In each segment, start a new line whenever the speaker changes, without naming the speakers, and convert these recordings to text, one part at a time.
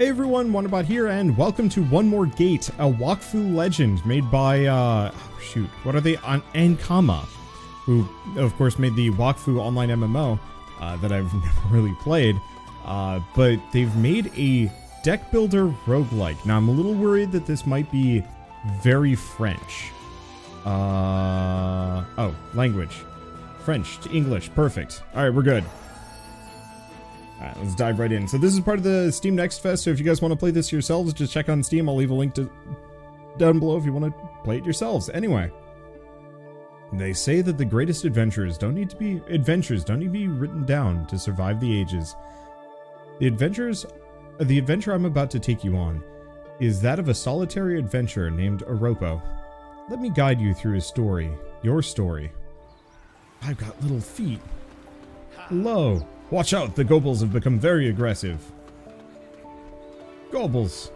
Hey everyone, Wanderbot here, and welcome to One More Gate, a Wakfu legend made by, what are they? Ankama, who, of course, made the Wakfu online MMO that I've never really played, but they've made a Deckbuilder roguelike. Now, I'm a little worried that this might be very French. Oh, language. French to English, perfect. Alright, we're good. Alright, let's dive right in. So this is part of the Steam Next Fest, so if you guys want to play this yourselves, just check on Steam. I'll leave a link down below if you want to play it yourselves. Anyway, they say that the greatest adventures don't need to be written down to survive the ages. The adventure I'm about to take you on is that of a solitary adventurer named Oropo. Let me guide you through his story, your story. I've got little feet. Hello. Watch out, the Gobles have become very aggressive. Gobles.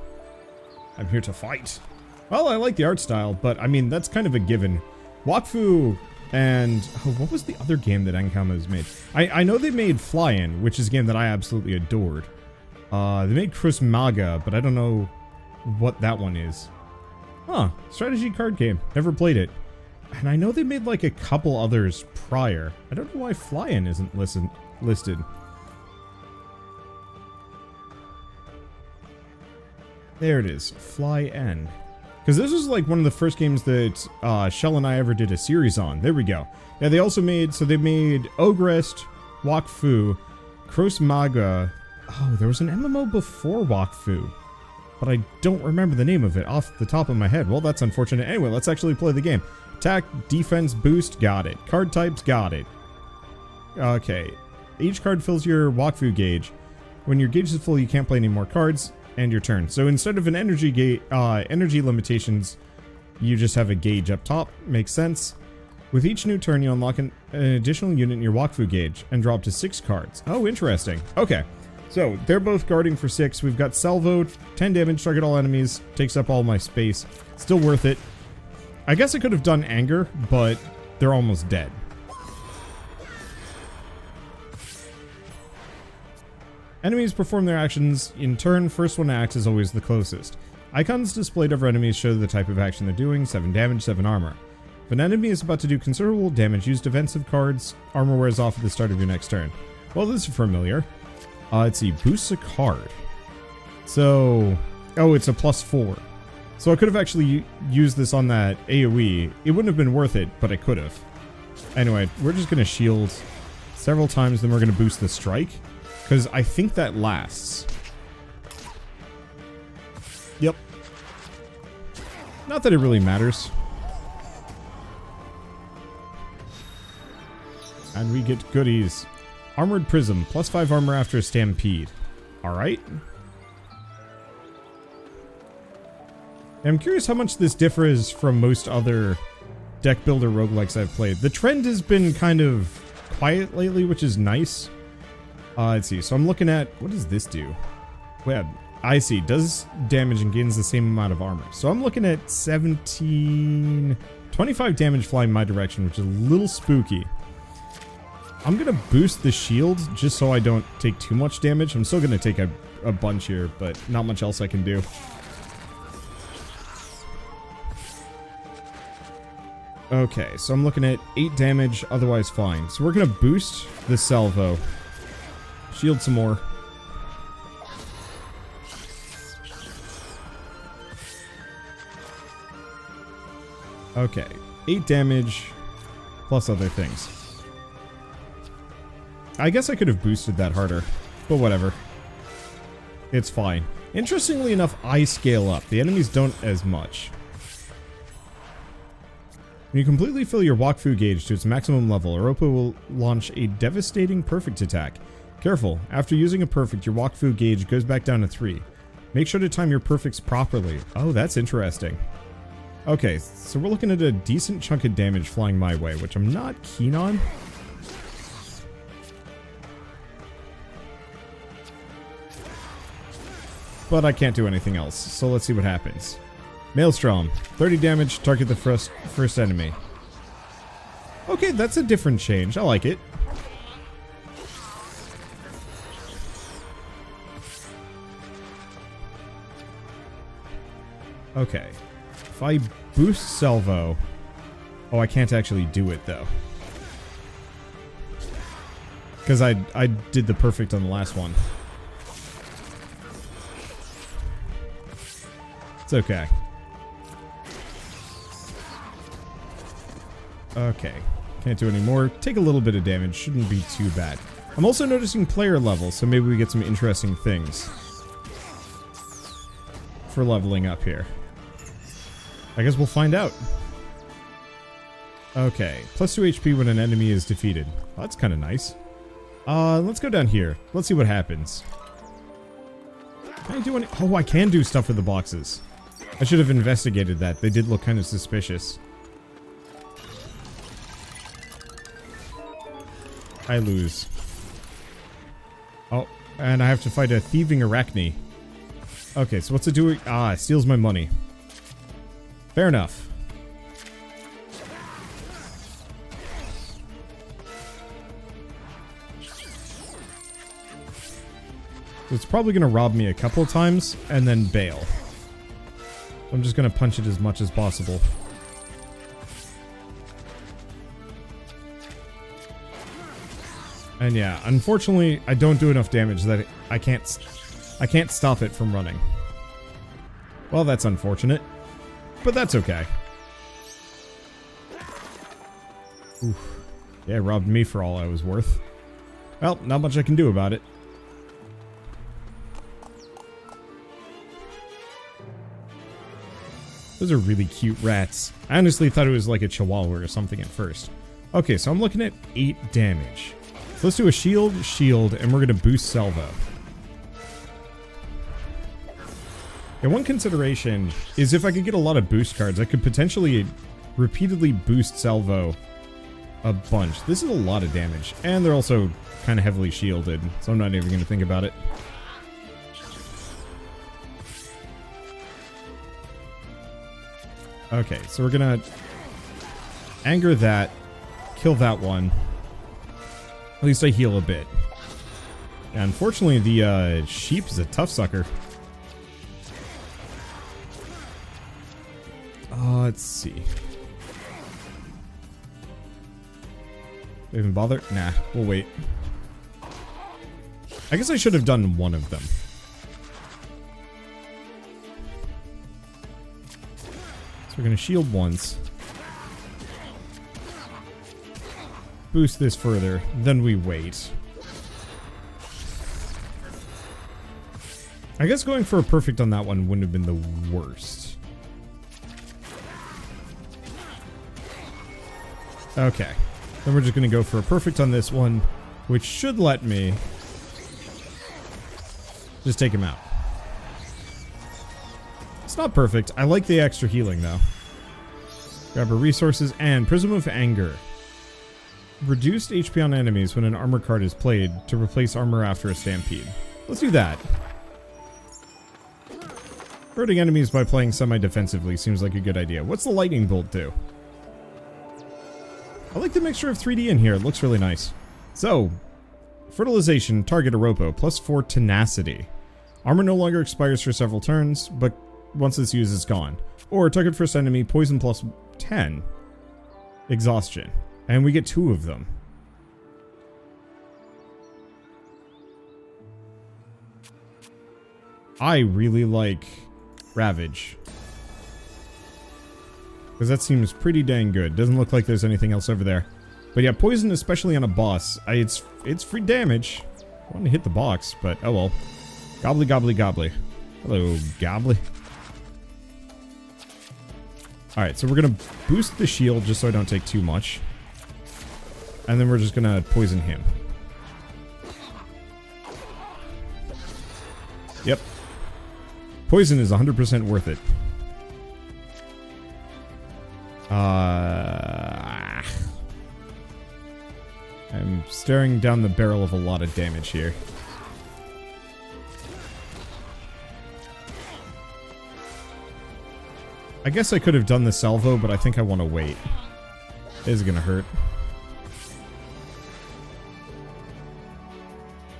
I'm here to fight. Well, I like the art style, but I mean, that's kind of a given. Wakfu and... what was the other game that Ankama has made? I know they made Fly-In, which is a game that I absolutely adored. They made Cruz Maga, but I don't know what that one is. Huh, strategy card game. Never played it. And I know they made like a couple others prior. I don't know why Fly-In isn't listed. There it is, Fly-In. Because this was like one of the first games that Shell and I ever did a series on. There we go. Yeah, they also made, so they made Ogrest, Wakfu, Cruz Maga. Oh, there was an MMO before Wakfu, but I don't remember the name of it off the top of my head. Well, that's unfortunate. Anyway, let's actually play the game. Attack, defense, boost, got it. Card types, got it. Okay. Each card fills your Wakfu gauge. When your gauge is full, you can't play any more cards, and your turn. So instead of an energy limitations, you just have a gauge up top. Makes sense. With each new turn, you unlock an additional unit in your Wakfu gauge and draw up to 6 cards. Oh, interesting. Okay. So they're both guarding for 6. We've got Salvo, 10 damage, target all enemies, takes up all my space. Still worth it. I guess I could have done Anger, but they're almost dead. Enemies perform their actions in turn. First one to act is always the closest. Icons displayed over enemies show the type of action they're doing. 7 damage, 7 armor. If an enemy is about to do considerable damage, use defensive cards. Armor wears off at the start of your next turn. Well, this is familiar. Let's see. Boosts a card. So... oh, it's a +4. So I could have actually used this on that AoE. It wouldn't have been worth it, but I could have. Anyway, we're just going to shield several times, then we're going to boost the strike. Because I think that lasts. Yep. Not that it really matters. And we get goodies. Armored Prism, +5 armor after a stampede. Alright. I'm curious how much this differs from most other deck builder roguelikes I've played. The trend has been kind of quiet lately, which is nice. Let's see. So I'm looking at... what does this do? Web. I see. Does damage and gains the same amount of armor. So I'm looking at 25 damage flying my direction, which is a little spooky. I'm going to boost the shield just so I don't take too much damage. I'm still going to take a bunch here, but not much else I can do. Okay, so I'm looking at 8 damage, otherwise fine. So we're going to boost the Salvo. Shield some more. Okay, 8 damage, plus other things. I guess I could have boosted that harder, but whatever. It's fine. Interestingly enough, I scale up. The enemies don't as much. When you completely fill your Wakfu gauge to its maximum level, Oropo will launch a devastating perfect attack. Careful, after using a perfect, your Wakfu gauge goes back down to 3. Make sure to time your perfects properly. Oh, that's interesting. Okay, so we're looking at a decent chunk of damage flying my way, which I'm not keen on. But I can't do anything else, so let's see what happens. Maelstrom, 30 damage, target the first enemy. Okay, that's a different change. I like it. Okay. If I boost salvo... Oh, I can't actually do it, though. Because I did the perfect on the last one. It's okay. Okay. Can't do any more. Take a little bit of damage. Shouldn't be too bad. I'm also noticing player level, so maybe we get some interesting things for leveling up here. I guess we'll find out. Okay. Plus 2 HP when an enemy is defeated. Well, that's kind of nice. Let's go down here. Let's see what happens. Can I do any... Oh, I can do stuff with the boxes. I should have investigated that. They did look kind of suspicious. I lose. Oh, and I have to fight a thieving arachne. Okay, so what's it doing? Ah, it steals my money. Fair enough. So it's probably going to rob me a couple of times and then bail. I'm just going to punch it as much as possible. And yeah, unfortunately, I don't do enough damage that I can't stop it from running. Well, that's unfortunate, but that's okay. Oof. Yeah, it robbed me for all I was worth. Well, not much I can do about it. Those are really cute rats. I honestly thought it was like a chihuahua or something at first. Okay, so I'm looking at 8 damage. So let's do a shield, and we're going to boost salvo. And one consideration is if I could get a lot of boost cards, I could potentially repeatedly boost salvo a bunch. This is a lot of damage, and they're also kind of heavily shielded, so I'm not even going to think about it. Okay, so we're going to anger that, kill that one. At least I heal a bit. Yeah, unfortunately, the sheep is a tough sucker. Let's see. Do we even bother? Nah, we'll wait. I guess I should have done one of them. So we're going to shield once. Boost this further, then we wait. I guess going for a perfect on that one wouldn't have been the worst. Okay. Then we're just going to go for a perfect on this one, which should let me just take him out. It's not perfect. I like the extra healing, though. Grab our resources and Prism of Anger. Reduced HP on enemies when an armor card is played to replace armor after a stampede. Let's do that. Hurting enemies by playing semi-defensively seems like a good idea. What's the lightning bolt do? I like the mixture of 3D in here. It looks really nice. So, fertilization, target Oropo, plus 4 tenacity. Armor no longer expires for several turns, but once it's used, it's gone. Or target first enemy, poison plus 10. Exhaustion. And we get 2 of them. I really like Ravage. Because that seems pretty dang good. Doesn't look like there's anything else over there. But yeah, poison, especially on a boss, it's free damage. I want to hit the box, but oh well. Gobbly, gobbly, gobbly. Hello, gobbly. Alright, so we're going to boost the shield just so I don't take too much. And then we're just going to poison him. Yep. Poison is 100% worth it. I'm staring down the barrel of a lot of damage here. I guess I could have done the salvo, but I think I want to wait. It is going to hurt.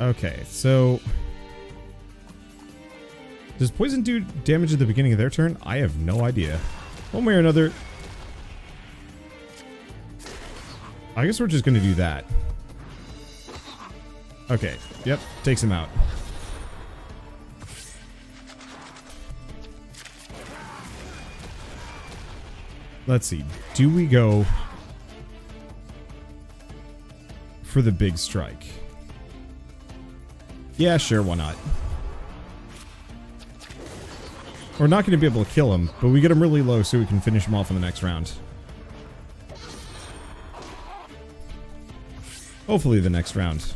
Okay, so Does poison do damage at the beginning of their turn? I have no idea. One way or another. I guess we're just going to do that. Okay. Yep. Takes him out. Let's see. Do we go for the big strike? Yeah, sure. Why not? We're not going to be able to kill him, but we get him really low so we can finish him off in the next round. Hopefully the next round.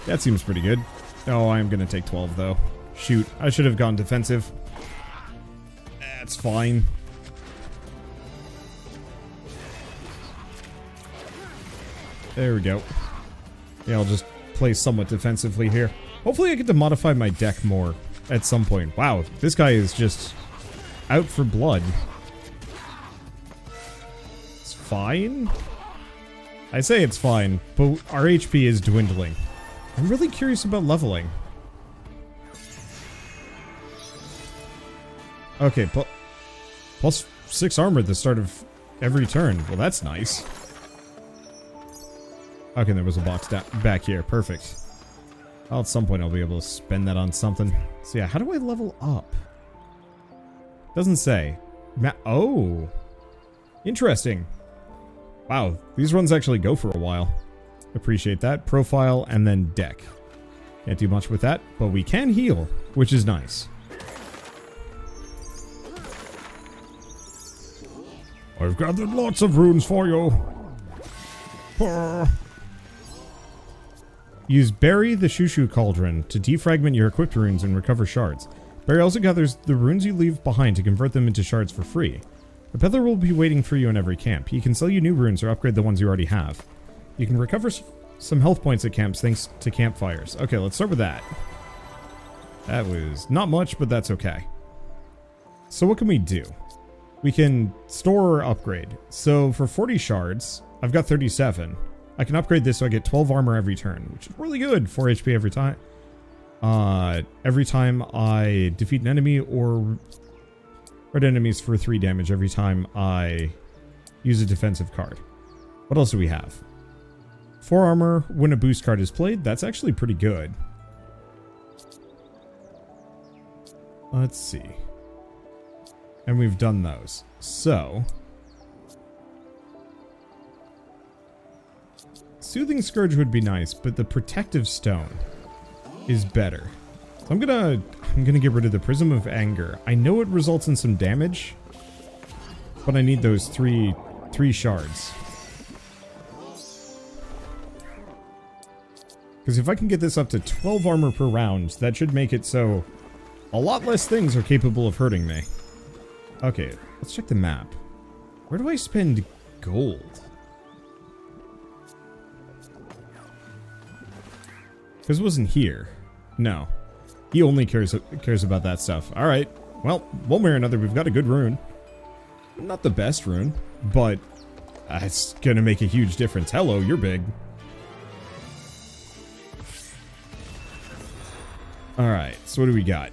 That seems pretty good. Oh, I'm going to take 12 though. Shoot, I should have gone defensive. That's fine. There we go. Yeah, I'll just play somewhat defensively here. Hopefully I get to modify my deck more at some point. Wow, this guy is just out for blood. It's fine. I say it's fine, but our HP is dwindling. I'm really curious about leveling. Okay, plus 6 armor at the start of every turn. Well, that's nice. Okay, there was a box back here. Perfect. Well, at some point I'll be able to spend that on something. So yeah, how do I level up? Doesn't say. Oh. Interesting. Wow, these runs actually go for a while. Appreciate that. Profile and then deck. Can't do much with that, but we can heal, which is nice. I've gathered lots of runes for you. Use Bury the Shushu Cauldron to defragment your equipped runes and recover shards. Bury also gathers the runes you leave behind to convert them into shards for free. A peddler will be waiting for you in every camp. He can sell you new runes or upgrade the ones you already have. You can recover some health points at camps thanks to campfires. Okay, let's start with that. That was not much, but that's okay. So what can we do? We can store or upgrade. So for 40 shards, I've got 37. I can upgrade this so I get 12 armor every turn, which is really good. 4 HP every time. Every time I defeat an enemy or hurt enemies for 3 damage every time I use a defensive card. What else do we have? 4 armor when a boost card is played. That's actually pretty good. Let's see. And we've done those. So Soothing Scourge would be nice, but the Protective Stone is better. So I'm gonna get rid of the Prism of Anger. I know it results in some damage, but I need those three shards. Because if I can get this up to 12 armor per round, that should make it so a lot less things are capable of hurting me. Okay, let's check the map. Where do I spend gold? Because it wasn't here. No. He only cares about that stuff. Alright. Well, one way or another, we've got a good rune. Not the best rune, but it's gonna make a huge difference. Hello, you're big. Alright, so what do we got?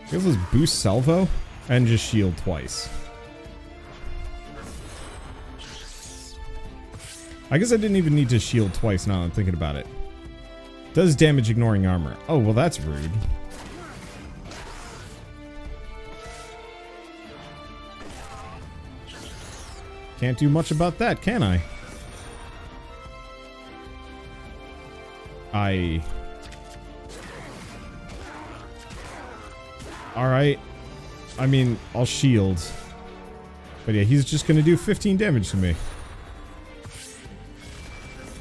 I guess let's boost salvo and just shield twice. I guess I didn't even need to shield twice now that I'm thinking about it. Does damage ignoring armor. Oh, well that's rude. Can't do much about that, can I? Alright. I mean, I'll shield. But yeah, he's just gonna do 15 damage to me.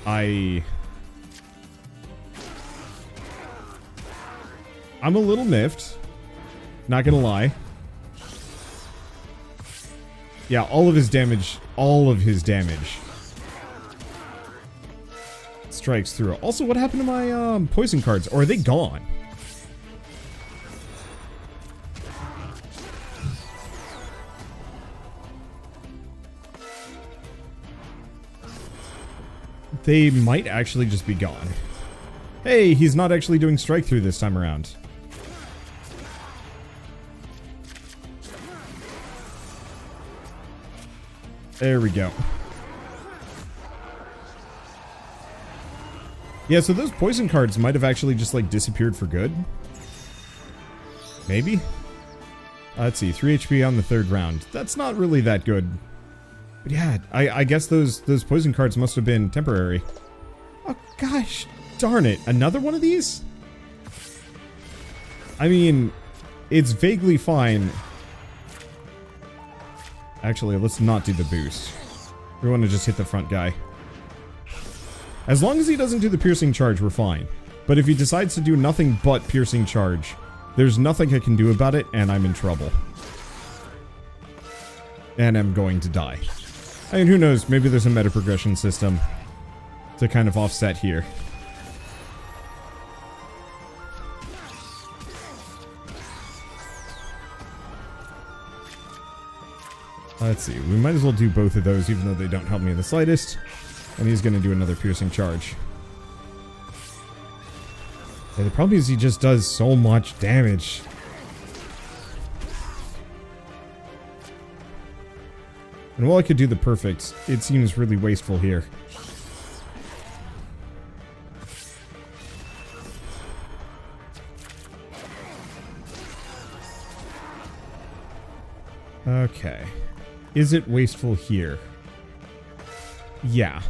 I'm a little miffed. Not gonna lie. Yeah, all of his damage strikes through. Also, what happened to my poison cards? Or are they gone? they might actually just be gone. Hey, he's not actually doing strike through this time around. There we go. Yeah, so those poison cards might have actually just, like, disappeared for good. Maybe? Let's see, 3 HP on the 3rd round. That's not really that good. But yeah, I guess those poison cards must have been temporary. Oh, gosh. Darn it. Another one of these? I mean, it's vaguely fine. Actually, let's not do the boost. We want to just hit the front guy. As long as he doesn't do the piercing charge, we're fine. But if he decides to do nothing but piercing charge, there's nothing I can do about it, and I'm in trouble. And I'm going to die. I mean, who knows? Maybe there's a meta progression system to kind of offset here. Let's see. We might as well do both of those, even though they don't help me in the slightest. And he's going to do another piercing charge. Yeah, the problem is he just does so much damage. And while I could do the perfect, it seems really wasteful here. Okay. Is it wasteful here? Yeah.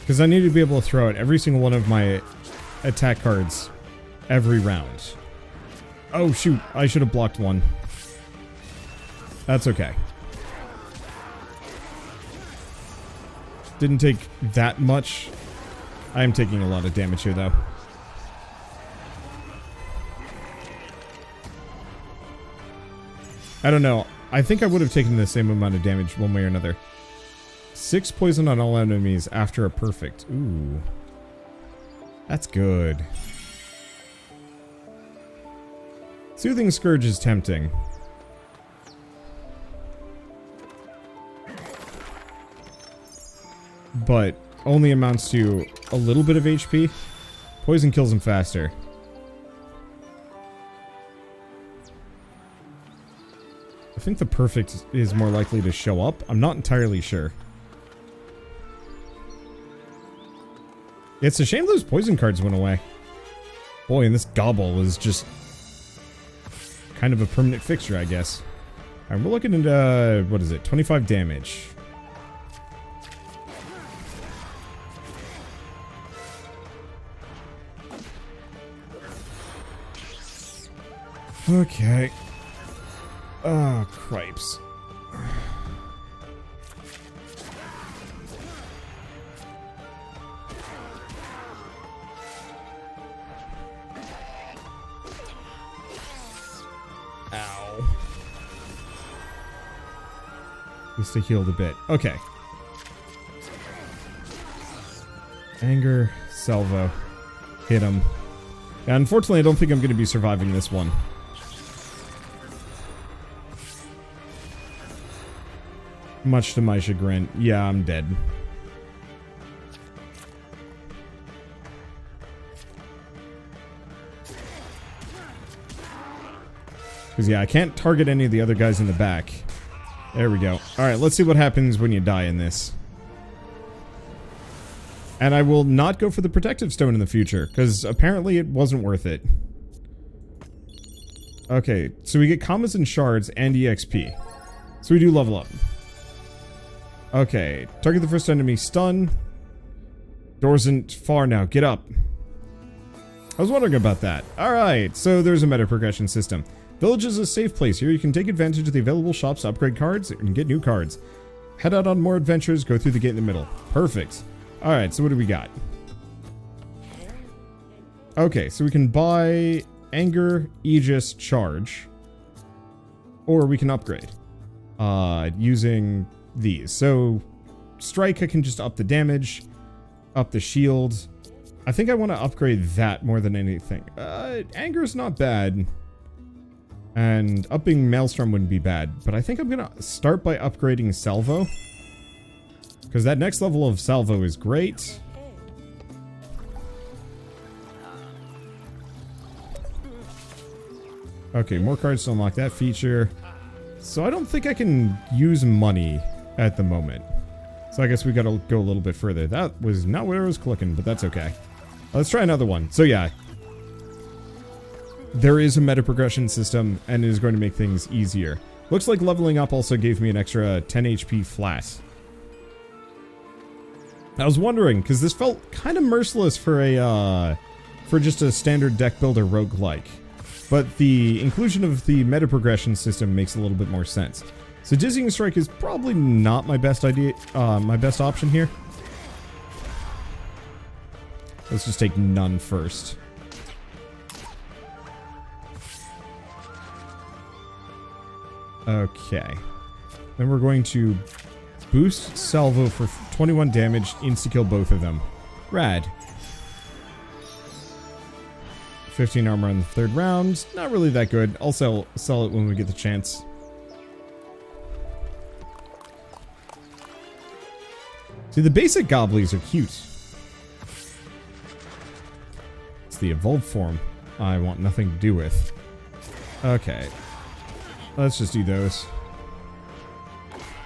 Because I need to be able to throw out every single one of my attack cards every round. Oh shoot, I should have blocked one. That's okay. Didn't take that much. I am taking a lot of damage here though. I don't know. I think I would have taken the same amount of damage one way or another. 6 poison on all enemies after a perfect. Ooh. That's good. Soothing Scourge is tempting. But only amounts to a little bit of HP. Poison kills him faster. I think the perfect is more likely to show up. I'm not entirely sure. It's a shame those poison cards went away. Boy, and this gobble was just kind of a permanent fixture, I guess. Alright, we're looking at, what is it? 25 damage. Okay. Oh, cripes. Ow. At least I healed a bit. Okay. Anger, salvo. Hit him. Yeah, unfortunately, I don't think I'm going to be surviving this one. Much to my chagrin. Yeah, I'm dead. Because, yeah, I can't target any of the other guys in the back. There we go. Alright, let's see what happens when you die in this. And I will not go for the protective stone in the future, because apparently it wasn't worth it. Okay, so we get commas and shards and EXP. So we do level up. Okay, target the first enemy, stun. Door isn't far now, get up. I was wondering about that. Alright, so there's a meta progression system. Village is a safe place. Here you can take advantage of the available shops to upgrade cards and get new cards. Head out on more adventures, go through the gate in the middle. Perfect. Alright, so what do we got? Okay, so we can buy Anger, Aegis, Charge. Or we can upgrade. Using these. So, Strike, I can just up the damage, up the shield. I think I want to upgrade that more than anything. Anger's not bad. And upping Maelstrom wouldn't be bad. But I think I'm going to start by upgrading Salvo. Because that next level of salvo is great. Okay, more cards to unlock that feature. So I don't think I can use money at the moment. So I guess we gotta go a little bit further. That was not where I was clicking, but that's okay. Let's try another one. So yeah. There is a meta progression system, and it is going to make things easier. Looks like leveling up also gave me an extra 10 HP flat. I was wondering, because this felt kind of merciless for a, for just a standard deck builder roguelike. But the inclusion of the meta progression system makes a little bit more sense. So Dizzying Strike is probably not my best idea, my best option here. Let's just take none first. Okay. Then we're going to boost salvo for 21 damage, insta-kill both of them. Rad. 15 armor on the third round. Not really that good. I'll sell it when we get the chance. See, the basic gobblies are cute. It's the evolved form I want nothing to do with. Okay. Let's just do those.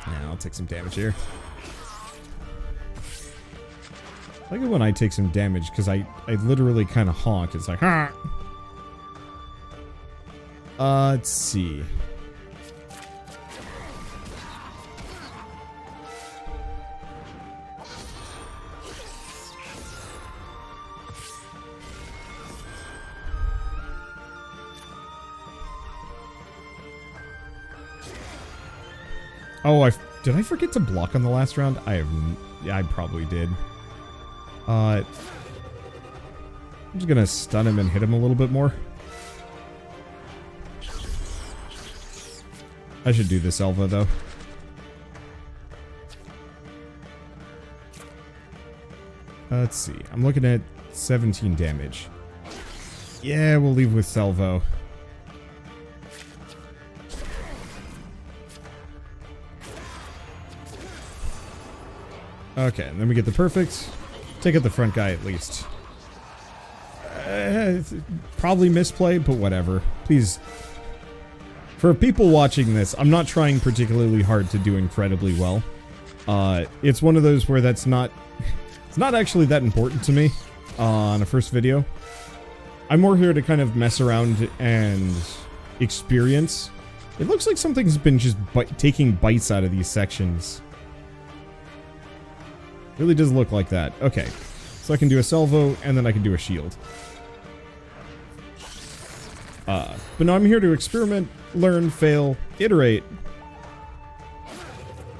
Yeah, I'll take some damage here. I like it when I take some damage, because I literally kind of honk. It's like, ah! Let's see. Oh, did I forget to block on the last round? I probably did. I'm just gonna stun him and hit him a little bit more. I should do this Elva though. Let's see. I'm looking at 17 damage. Yeah, we'll leave with Salvo. Okay, and then we get the perfect. Take out the front guy at least. Probably misplay, but whatever. Please. For people watching this, I'm not trying particularly hard to do incredibly well. It's one of those where that's not... It's not actually that important to me on a first video. I'm more here to kind of mess around and experience. It looks like something's been just taking bites out of these sections. Really does look like that. Okay. So I can do a salvo, and then I can do a shield. But no, I'm here to experiment, learn, fail, iterate.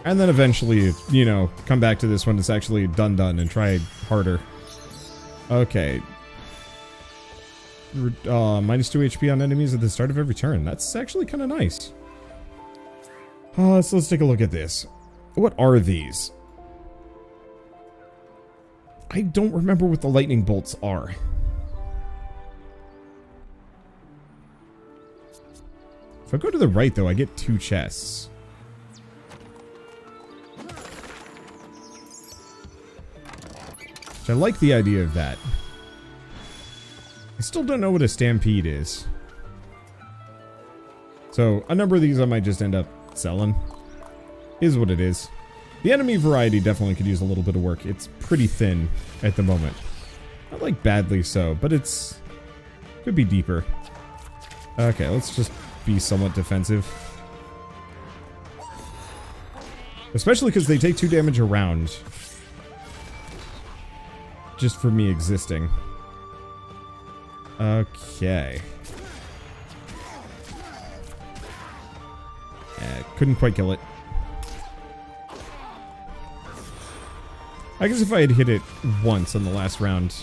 And then eventually, you know, come back to this when it's actually done and try harder. Okay. Minus 2 HP on enemies at the start of every turn. That's actually kind of nice. So let's take a look at this. What are these? I don't remember what the lightning bolts are. If I go to the right, though, I get 2 chests. Which I like the idea of that. I still don't know what a stampede is. So, a number of these I might just end up selling. Is what it is. The enemy variety definitely could use a little bit of work. It's pretty thin at the moment. Not like badly so, but it's... could be deeper. Okay, let's just be somewhat defensive. Especially because they take 2 damage a round. Just for me existing. Okay. Couldn't quite kill it. I guess if I had hit it once in the last round.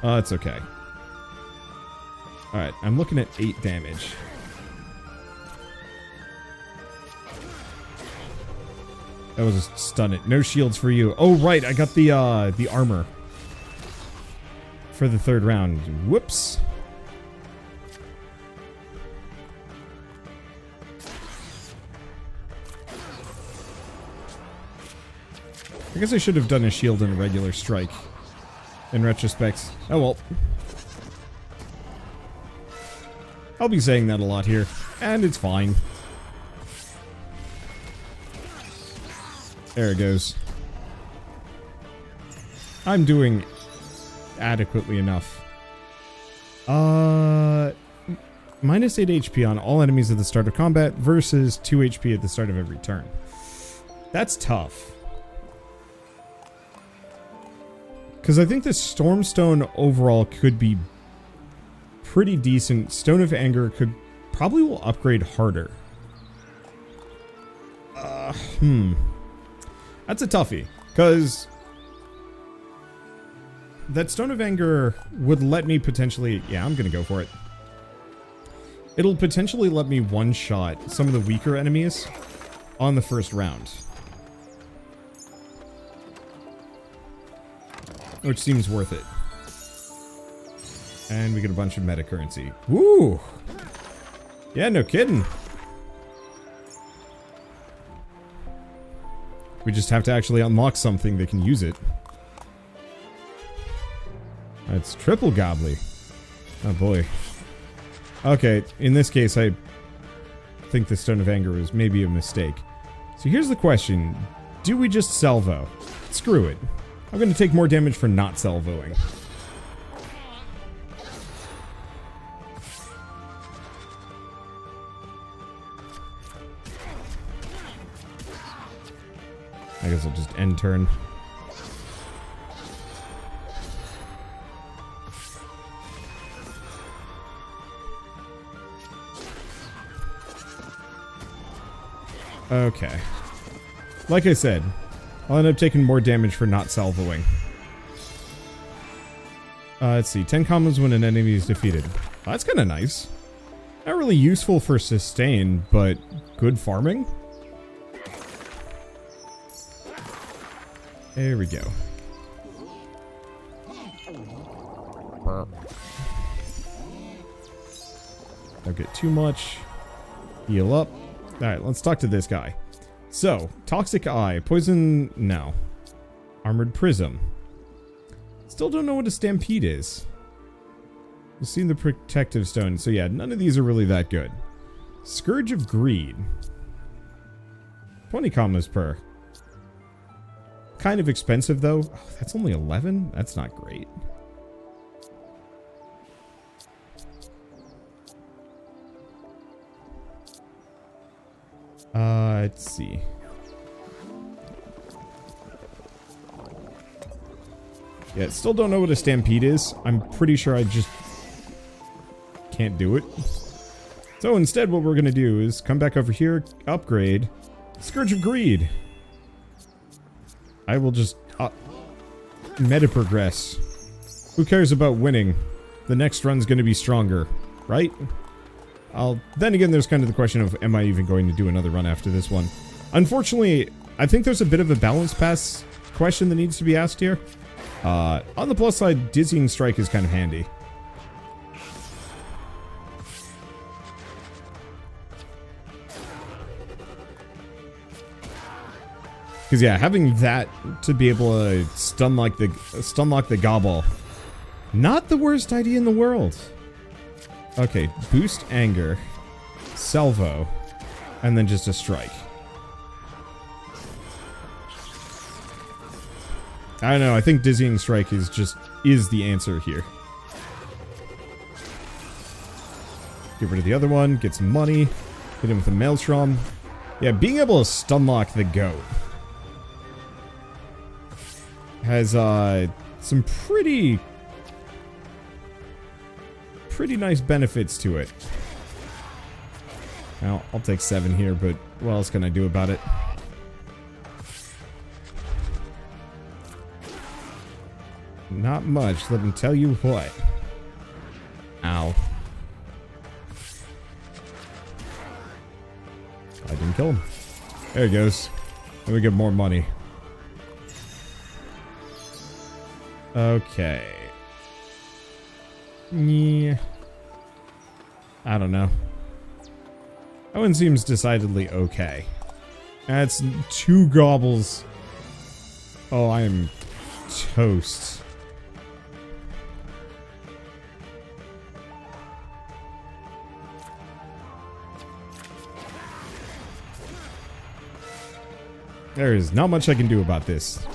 It's okay. Alright, I'm looking at 8 damage. That was a stun it. No shields for you. Oh, right, I got the armor. For the 3rd round. Whoops. I guess I should have done a shield and a regular strike. In retrospect. Oh well. I'll be saying that a lot here. And it's fine. There it goes. I'm doing adequately enough. Minus 8 HP on all enemies at the start of combat versus 2 HP at the start of every turn. That's tough. Because I think the Stormstone overall could be pretty decent. Stone of Anger probably will upgrade harder. That's a toughie. Because that Stone of Anger would let me potentially... Yeah, I'm going to go for it. It'll potentially let me one-shot some of the weaker enemies on the first round. Which seems worth it. And we get a bunch of meta currency. Woo! Yeah, no kidding. We just have to actually unlock something that can use it. That's triple gobbly. Oh boy. Okay, in this case, I think the Stone of Anger is maybe a mistake. So here's the question. Do we just salvo? Screw it. I'm going to take more damage for not salvoing. I guess I'll just end turn. Okay. Like I said, I'll end up taking more damage for not salvoing. Let's see. 10 combos when an enemy is defeated. Well, that's kind of nice. Not really useful for sustain, but good farming. There we go. Don't get too much. Heal up. Alright, let's talk to this guy. So, Toxic Eye. Poison... No. Armored Prism. Still don't know what a Stampede is. We've seen the Protective Stone. So yeah, none of these are really that good. Scourge of Greed. 20 commas per. Kind of expensive though. Oh, that's only 11? That's not great. Let's see. Yeah, still don't know what a Stampede is. I'm pretty sure I just can't do it. So instead what we're going to do is come back over here, upgrade Scourge of Greed. I will just meta progress. Who cares about winning? The next run's going to be stronger, right? Then again, there's kind of the question of, am I even going to do another run after this one? Unfortunately, I think there's a bit of a balance pass question that needs to be asked here. On the plus side, Dizzying Strike is kind of handy. Because yeah, having that to be able to stun lock the Gobble, not the worst idea in the world. Okay, boost anger, salvo, and then just a strike. I don't know, I think Dizzying Strike is the answer here. Get rid of the other one, get some money, hit him with a Maelstrom. Yeah, being able to stun lock the goat has some pretty nice benefits to it. Well, I'll take 7 here, but what else can I do about it? Not much, let me tell you what. Ow. I didn't kill him. There he goes. Then we get more money. Okay. Yeah. I don't know. That one seems decidedly okay. That's 2 gobbles Oh, I am toast. There is not much I can do about this.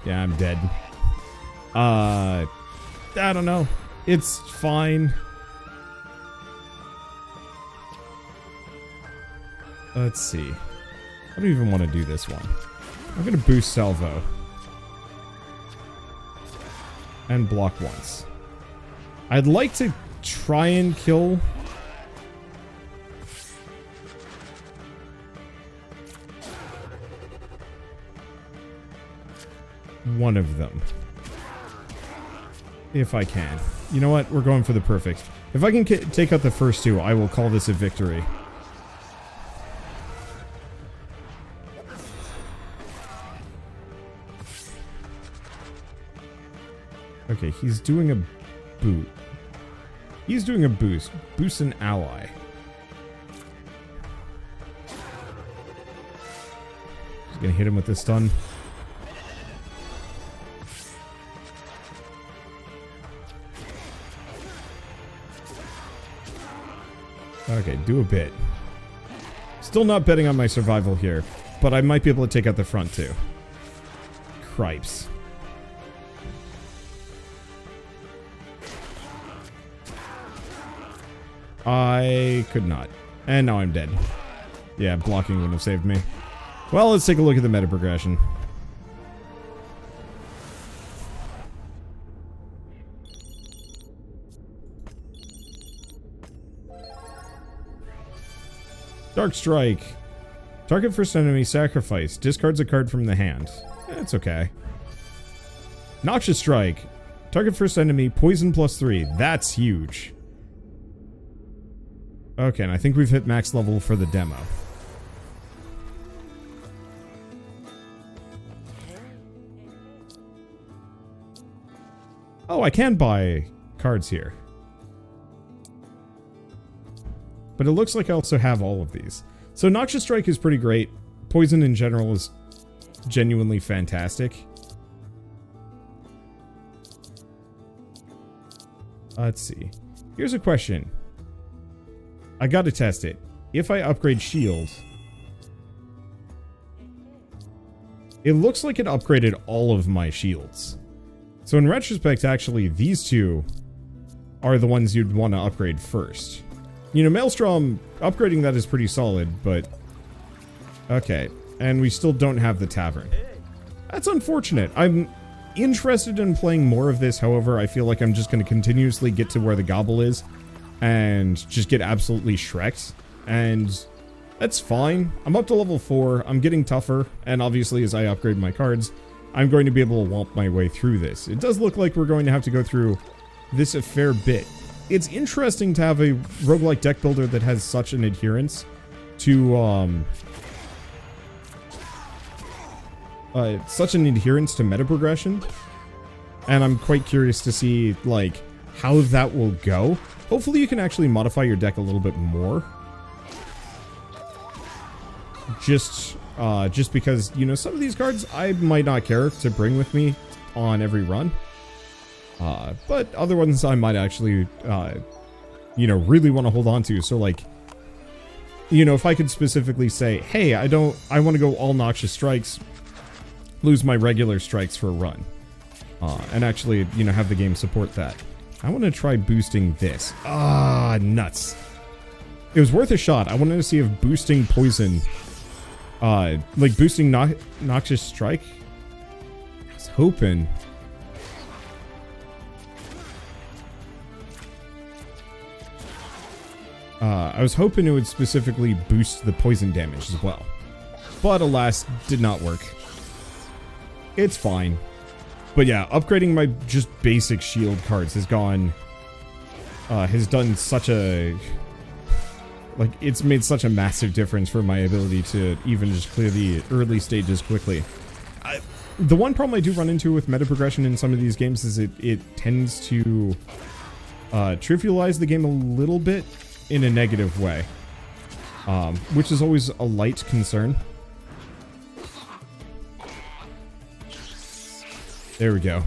Yeah, I'm dead. I don't know. It's fine. Let's see. I don't even want to do this one. I'm gonna boost salvo. And block once. I'd like to try and kill... one of them. If I can. You know what? We're going for the perfect. If I can take out the first two, I will call this a victory. Okay, he's doing a boot. He's doing a boost. Boost an ally. He's gonna hit him with this stun. Okay, do a bit. Still not betting on my survival here, but I might be able to take out the front too. Cripes. I could not. And now I'm dead. Yeah, blocking wouldn't have saved me. Well, let's take a look at the meta progression. Dark Strike. Target first enemy sacrifice. Discards a card from the hand. It's okay. Noxious Strike. Target first enemy, poison +3. That's huge. Okay, and I think we've hit max level for the demo. Oh, I can buy cards here. But it looks like I also have all of these. So Noxious Strike is pretty great. Poison in general is genuinely fantastic. Let's see. Here's a question. I gotta test it. If I upgrade shield, it looks like it upgraded all of my shields. So in retrospect, actually, these two are the ones you'd want to upgrade first. You know, Maelstrom, upgrading that is pretty solid, but... okay, and we still don't have the Tavern. That's unfortunate. I'm interested in playing more of this, however, I feel like I'm just going to continuously get to where the Gobble is and just get absolutely shreked, and that's fine. I'm up to level 4, I'm getting tougher, and obviously as I upgrade my cards, I'm going to be able to womp my way through this. It does look like we're going to have to go through this a fair bit. It's interesting to have a roguelike deck builder that has such an adherence to, meta progression, and I'm quite curious to see, like, how that will go. Hopefully you can actually modify your deck a little bit more. Just because, you know, some of these cards I might not care to bring with me on every run. But other ones I might actually, you know, really want to hold on to. So, like, you know, if I could specifically say, hey, I want to go all Noxious Strikes, lose my regular strikes for a run. And actually, you know, have the game support that. I want to try boosting this. Ah, nuts. It was worth a shot. I wanted to see if boosting poison, like boosting Noxious Strike. I was hoping. I was hoping it would specifically boost the poison damage as well. But alas, did not work. It's fine. But yeah, upgrading my just basic shield cards has gone... has done such a... like, it's made such a massive difference for my ability to even just clear the early stages quickly. The one problem I do run into with meta progression in some of these games is it tends to trivialize the game a little bit in a negative way, which is always a light concern. There we go.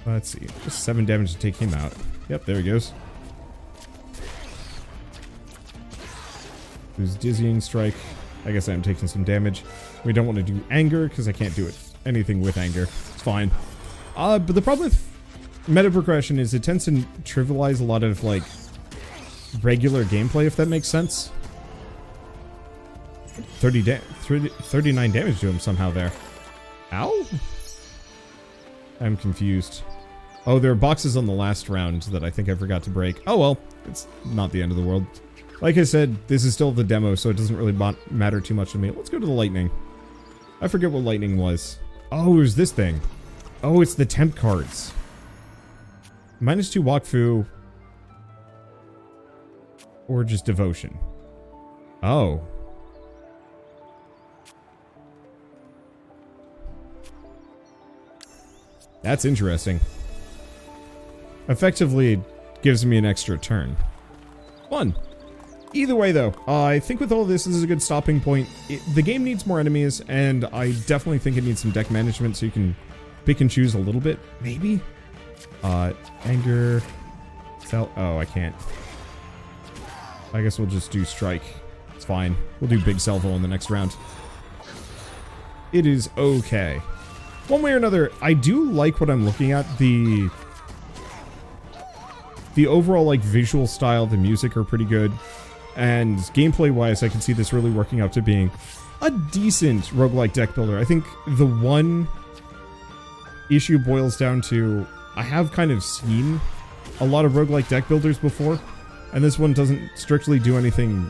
Let's see, just 7 damage to take him out. Yep, there he goes. There's Dizzying Strike. I guess I'm taking some damage. We don't want to do Anger, because I can't do it anything with Anger. It's fine. But the problem with meta progression is it tends to trivialize a lot of, like, regular gameplay, if that makes sense. 39 damage to him somehow there. Ow? I'm confused. Oh, there are boxes on the last round that I think I forgot to break. Oh well, it's not the end of the world. Like I said, this is still the demo, so it doesn't really matter too much to me. Let's go to the lightning. I forget what lightning was. Oh, it was this thing. Oh, it's the temp cards. -2 Wakfu. Or just devotion. Oh. That's interesting. Effectively gives me an extra turn. Fun. Either way, though, I think with all this is a good stopping point. The game needs more enemies, and I definitely think it needs some deck management so you can pick and choose a little bit, maybe? Anger... Oh, I can't. I guess we'll just do Strike. It's fine. We'll do Big Salvo in the next round. It is okay. One way or another, I do like what I'm looking at. The overall, like, visual style, the music are pretty good. And gameplay-wise, I can see this really working out to being a decent roguelike deck builder. I think the one issue boils down to, I have kind of seen a lot of roguelike deck builders before, and this one doesn't strictly do anything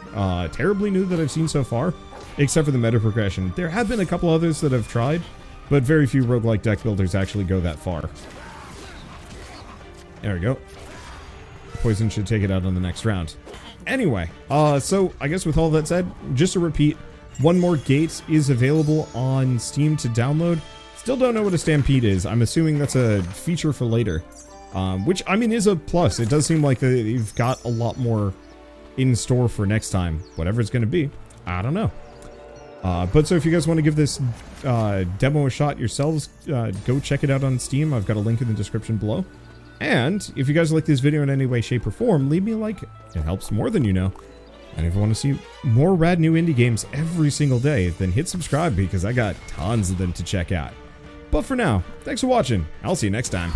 terribly new that I've seen so far, except for the meta progression. There have been a couple others that I've tried, but very few roguelike deck builders actually go that far. There we go. Poison should take it out on the next round. Anyway, so I guess with all that said, just to repeat, one more gate is available on Steam to download. Still don't know what a Stampede is. I'm assuming that's a feature for later. Which, I mean, is a plus. It does seem like they've got a lot more in store for next time. Whatever it's going to be. I don't know. But so if you guys want to give this demo a shot yourselves, go check it out on Steam. I've got a link in the description below. And if you guys like this video in any way, shape, or form, leave me a like. It helps more than you know. And if you want to see more rad new indie games every single day, then hit subscribe because I got tons of them to check out. But for now, thanks for watching. I'll see you next time.